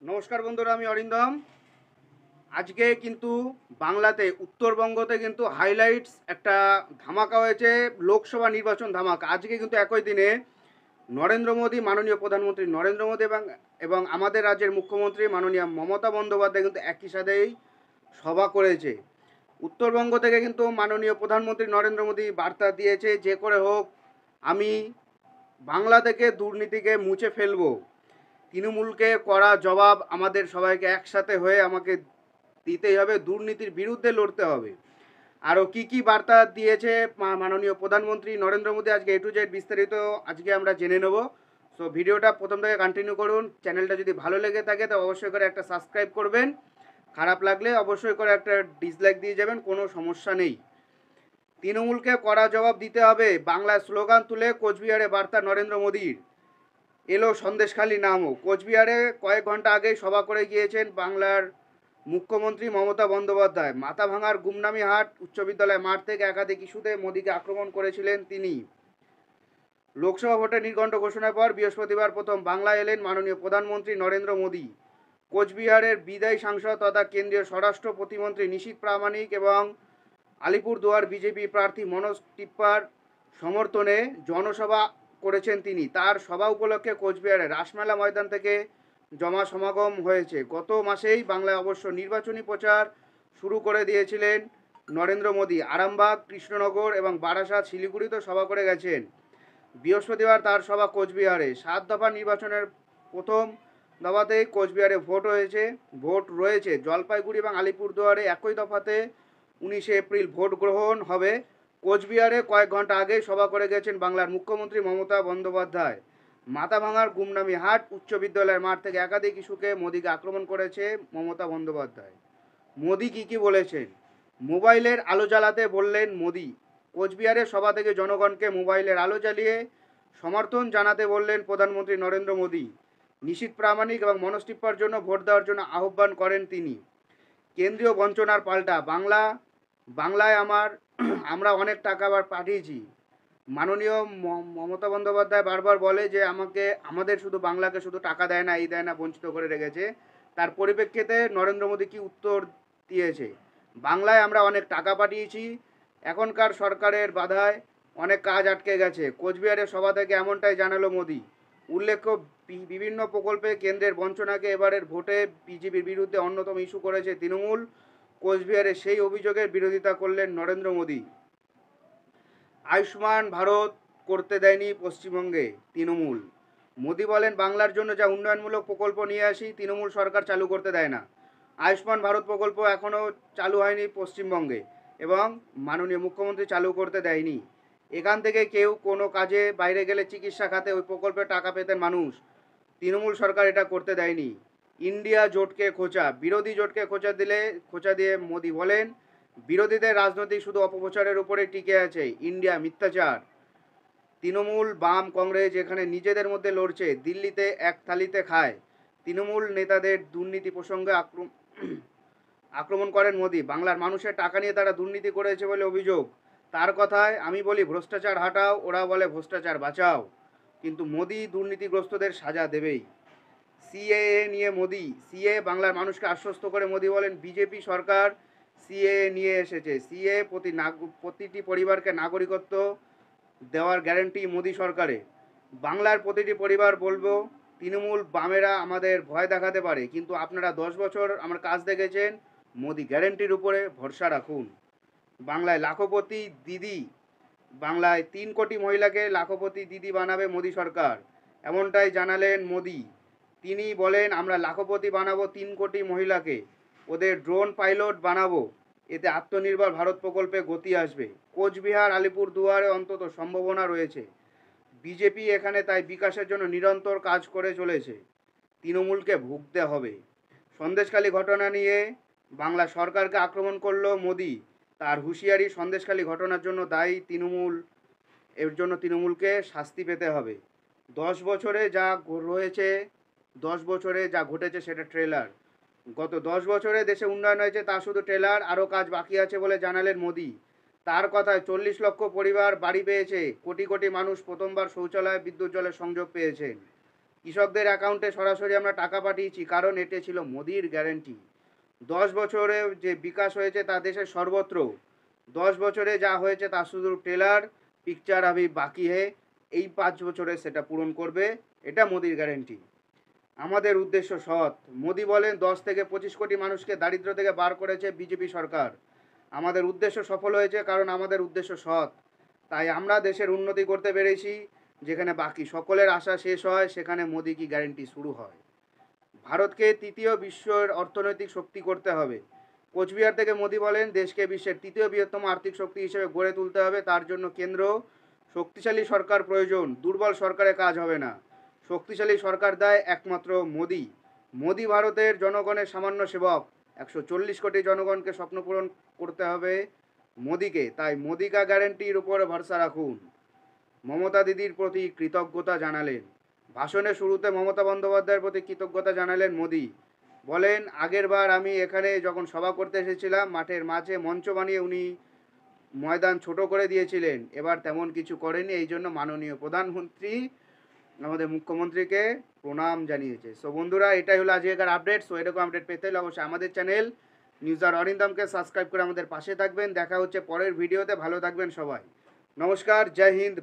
নমস্কার বন্ধুরা, আমি অরিন্দম। আজকে কিন্তু বাংলাতে উত্তরবঙ্গতে কিন্তু হাইলাইটস একটা ধামাকা হয়েছে, লোকসভা নির্বাচন ধামাকা। আজকে কিন্তু একই দিনে নরেন্দ্র মোদী, মাননীয় প্রধানমন্ত্রী নরেন্দ্র মোদী এবং আমাদের রাজ্যের মুখ্যমন্ত্রী মাননীয় মমতা বন্দ্যোপাধ্যায় কিন্তু একই সাথেই সভা করেছে। উত্তরবঙ্গ থেকে কিন্তু মাননীয় প্রধানমন্ত্রী নরেন্দ্র মোদী বার্তা দিয়েছে, যে করে হোক আমি বাংলা থেকে দুর্নীতিকে মুছে ফেলবো। তৃণমূলকে কড়া জবাব আমাদের সবাইকে একসাথে হয়ে আমাকে দিতেই হবে, দুর্নীতির বিরুদ্ধে লড়তে হবে। আরও কি কি বার্তা দিয়েছে মাননীয় প্রধানমন্ত্রী নরেন্দ্র মোদী, আজকে এ টু জেড বিস্তারিত আজকে আমরা জেনে নেব। সো ভিডিওটা প্রথম থেকে কন্টিনিউ করুন। চ্যানেলটা যদি ভালো লেগে থাকে তো অবশ্যই করে একটা সাবস্ক্রাইব করবেন, খারাপ লাগলে অবশ্যই করে একটা ডিসলাইক দিয়ে যাবেন, কোনো সমস্যা নেই। তৃণমূলকে কড়া জবাব দিতে হবে, বাংলায় স্লোগান তুলে কোচবিহারে বার্তা নরেন্দ্র মোদীর। এলো সন্দেশখালী নামও। কোচবিহারে কয়েক ঘন্টা আগেই সভা করে গিয়েছেন বাংলার মুখ্যমন্ত্রী মমতা বন্দ্যোপাধ্যায়। মাথাভাঙার গুমনামি হাট উচ্চ বিদ্যালয় মাঠ থেকে একাধিক ইস্যুতে মোদীকে আক্রমণ করেছিলেন তিনি। লোকসভা ভোটের নির্ঘণ্ট ঘোষণার পর বৃহস্পতিবার প্রথম বাংলায় এলেন মাননীয় প্রধানমন্ত্রী নরেন্দ্র মোদী। কোচবিহারের বিদায়ী সাংসদ তথা কেন্দ্রীয় স্বরাষ্ট্র প্রতিমন্ত্রী নিশীথ প্রামাণিক এবং আলিপুরদুয়ার বিজেপি প্রার্থী মনোজ টিপ্পার সমর্থনে জনসভা করেছেন তিনি। তার সভা উপলক্ষে কোচবিহারে রাসমেলা ময়দান থেকে সমাগম হয়েছে। গত মাসেই বাংলায় অবশ্য নির্বাচনী প্রচার শুরু করে দিয়েছিলেন নরেন্দ্র মোদী। আরামবাগ, কৃষ্ণনগর এবং বারাসাত, শিলিগুড়িতে সভা করে গেছেন। বৃহস্পতিবার তার সভা কোচবিহারে। 7 দফা নির্বাচনের প্রথম দফাতেই কোচবিহারে ভোট রয়েছে। জলপাইগুড়ি এবং আলিপুরদুয়ারে একই দফাতে 19 এপ্রিল ভোট গ্রহণ হবে। কোচবিহারে কয়েক ঘন্টা আগেই সভা করে গেছেন বাংলার মুখ্যমন্ত্রী মমতা বন্দ্যোপাধ্যায়। মাথাভাঙার গুমনামি হাট উচ্চ বিদ্যালয়ের মাঠ থেকে একাধিক ইস্যুকে মোদীকে আক্রমণ করেছে মমতা বন্দ্যোপাধ্যায়। মোদী কি বলেছেন? মোবাইলের আলো জ্বালাতে বললেন মোদী। কোচবিহারের সভা থেকে জনগণকে মোবাইলের আলো জ্বালিয়ে সমর্থন জানাতে বললেন প্রধানমন্ত্রী নরেন্দ্র মোদী। নিশীথ প্রামাণিক এবং মনোজ টিপ্পার জন্য ভোট দেওয়ার জন্য আহ্বান করেন তিনি। কেন্দ্রীয় বঞ্চনার পাল্টা বাংলায় আমরা অনেক টাকা আবার পাঠিয়েছি। মাননীয় মমতা বন্দ্যোপাধ্যায় বারবার বলে যে আমাদের শুধু বাংলাকে শুধু টাকা দেয় না, এই দেয় না, বঞ্চিত করে রেখেছে। তার পরিপ্রেক্ষিতে নরেন্দ্র মোদী কি উত্তর দিয়েছে? বাংলায় আমরা অনেক টাকা পাঠিয়েছি, এখনকার সরকারের বাধায় অনেক কাজ আটকে গেছে। কোচবিহারের সভা থেকে এমনটাই জানালো মোদী। উল্লেখ্য, বিভিন্ন প্রকল্পে কেন্দ্রের বঞ্চনাকে এবারের ভোটে বিজেপির বিরুদ্ধে অন্যতম ইস্যু করেছে তৃণমূল। কোচবিহারে সেই অভিযোগের বিরোধিতা করলেন নরেন্দ্র মোদী। আয়ুষ্মান ভারত করতে দেয়নি পশ্চিমবঙ্গে তৃণমূল। মোদী বলেন, বাংলার জন্য যা উন্নয়নমূলক প্রকল্প নিয়ে আসি তৃণমূল সরকার চালু করতে দেয় না। আয়ুষ্মান ভারত প্রকল্প এখনও চালু হয়নি পশ্চিমবঙ্গে এবং মাননীয় মুখ্যমন্ত্রী চালু করতে দেয়নি। এখান থেকে কেউ কোনো কাজে বাইরে গেলে চিকিৎসা খাতে ওই প্রকল্পে টাকা পেতেন মানুষ। তৃণমূল সরকার এটা করতে দেয়নি। ইন্ডিয়া জোটকে খোঁচা, বিরোধী জোটকে খোঁচা দিয়ে মোদী বলেন, বিরোধীদের রাজনৈতিক শুধু অপপ্রচারের উপরে টিকে আছে। ইন্ডিয়া মিথ্যাচার। তৃণমূল, বাম, কংগ্রেস এখানে নিজেদের মধ্যে লড়ছে, দিল্লিতে এক থালিতে খায়। তৃণমূল নেতাদের দুর্নীতি প্রসঙ্গে আক্রমণ করেন মোদী। বাংলার মানুষের টাকা নিয়ে তারা দুর্নীতি করেছে বলে অভিযোগ। তার কথায় আমি বলি ভ্রষ্টাচার হাটাও, ওরা বলে ভ্রষ্টাচার বাঁচাও। কিন্তু মোদী দুর্নীতিগ্রস্তদের সাজা দেবেই। সিএএ নিয়ে মোদী, সিএ বাংলার মানুষকে আশ্বস্ত করে মোদী বলেন, বিজেপি সরকার সিএএ নিয়ে এসেছে। সিএ প্রতিটি পরিবারকে নাগরিকত্ব দেওয়ার গ্যারান্টি মোদী সরকারের। বাংলার প্রতিটি পরিবার বলবো, তৃণমূল বামেরা আমাদের ভয় দেখাতে পারে, কিন্তু আপনারা 10 বছর আমার কাজ দেখেছেন। মোদী গ্যারান্টির উপরে ভরসা রাখুন। বাংলায় লাখপতি দিদি, বাংলায় 3 কোটি মহিলাকে লাখপতি দিদি বানাবে মোদী সরকার, এমনটাই জানালেন মোদী। তিনি বলেন, আমরা লাখপতি বানাবো 3 কোটি মহিলাকে, ওদের ড্রোন পাইলট বানাবো, এতে আত্মনির্ভর ভারত প্রকল্পে গতি আসবে। কোচবিহার, আলিপুরদুয়ারে অন্তত সম্ভাবনা রয়েছে। বিজেপি এখানে তাই বিকাশের জন্য নিরন্তর কাজ করে চলেছে। তৃণমূলকে ভুগতে হবে। সন্দেশখালী ঘটনা নিয়ে বাংলা সরকারকে আক্রমণ করল মোদী। তার হুঁশিয়ারি, সন্দেশখালী ঘটনার জন্য দায়ী তৃণমূল, এর জন্য তৃণমূলকে শাস্তি পেতে হবে। 10 বছরে রয়েছে 10 বছরে যা ঘটেছে সেটা ট্রেলার। গত 10 বছরে দেশে উন্নয়ন হয়েছে তা শুধু ট্রেলার, আরও কাজ বাকি আছে বলে জানালেন মোদী। তার কথায় 40 লক্ষ পরিবার বাড়ি পেয়েছে, কোটি কোটি মানুষ প্রথমবার শৌচালয়, বিদ্যুৎ, জলের সংযোগ পেয়েছেন। কৃষকদের অ্যাকাউন্টে সরাসরি আমরা টাকা পাঠিয়েছি, কারণ এটি ছিল মোদির গ্যারেন্টি। 10 বছরে যে বিকাশ হয়েছে তা দেশের সর্বত্র। 10 বছরে যা হয়েছে তা শুধু ট্রেলার, পিকচার আভি বাকি হে। এই 5 বছরে সেটা পূরণ করবে, এটা মোদির গ্যারেন্টি। আমাদের উদ্দেশ্য সৎ। মোদি বলেন 10 থেকে 25 কোটি মানুষকে দারিদ্র থেকে বার করেছে বিজেপি সরকার। আমাদের উদ্দেশ্য সফল হয়েছে কারণ আমাদের উদ্দেশ্য সৎ। তাই আমরা দেশের উন্নতি করতে পেরেছি। যেখানে বাকি সকলের আশা শেষ হয়, সেখানে মোদি কি গ্যারেন্টি শুরু হয়। ভারতকে তৃতীয় বিশ্বের অর্থনৈতিক শক্তি করতে হবে। কোচবিহার থেকে মোদি বলেন দেশকে বিশ্বের তৃতীয় বৃহত্তম আর্থিক শক্তি হিসেবে গড়ে তুলতে হবে। তার জন্য কেন্দ্র শক্তিশালী সরকার প্রয়োজন, দুর্বল সরকারে কাজ হবে না। শক্তিশালী সরকার দেয় একমাত্র মোদি। মোদি ভারতের জনগণের সামান্য সেবক। 140 কোটি জনগণকে স্বপ্ন পূরণ করতে হবে মোদিকে। তাই মোদি কা গ্যারেন্টির উপর ভরসা রাখুন। মমতা দিদির প্রতি কৃতজ্ঞতা জানালেন। ভাষণের শুরুতে মমতা বন্দ্যোপাধ্যায়ের প্রতি কৃতজ্ঞতা জানালেন মোদি। বলেন, আগের বার আমি এখানে যখন সভা করতে এসেছিলাম, মাঠের মাঝে মঞ্চ বানিয়ে উনি ময়দান ছোট করে দিয়েছিলেন। এবার তেমন কিছু করেনি, এই জন্য মাননীয় প্রধানমন্ত্রী আমাদের মুখ্যমন্ত্রীকে প্রণাম জানিয়েছে। সো বন্ধুরা, এটাই হলো আজকের আপডেট। সো এরকম আপডেট পেতে হলে অবশ্যই আমাদের চ্যানেল নিউজার অরিন্দমকে সাবস্ক্রাইব করে আমাদের পাশে থাকবেন। দেখা হচ্ছে পরের ভিডিওতে। ভালো থাকবেন সবাই। নমস্কার, জয় হিন্দ।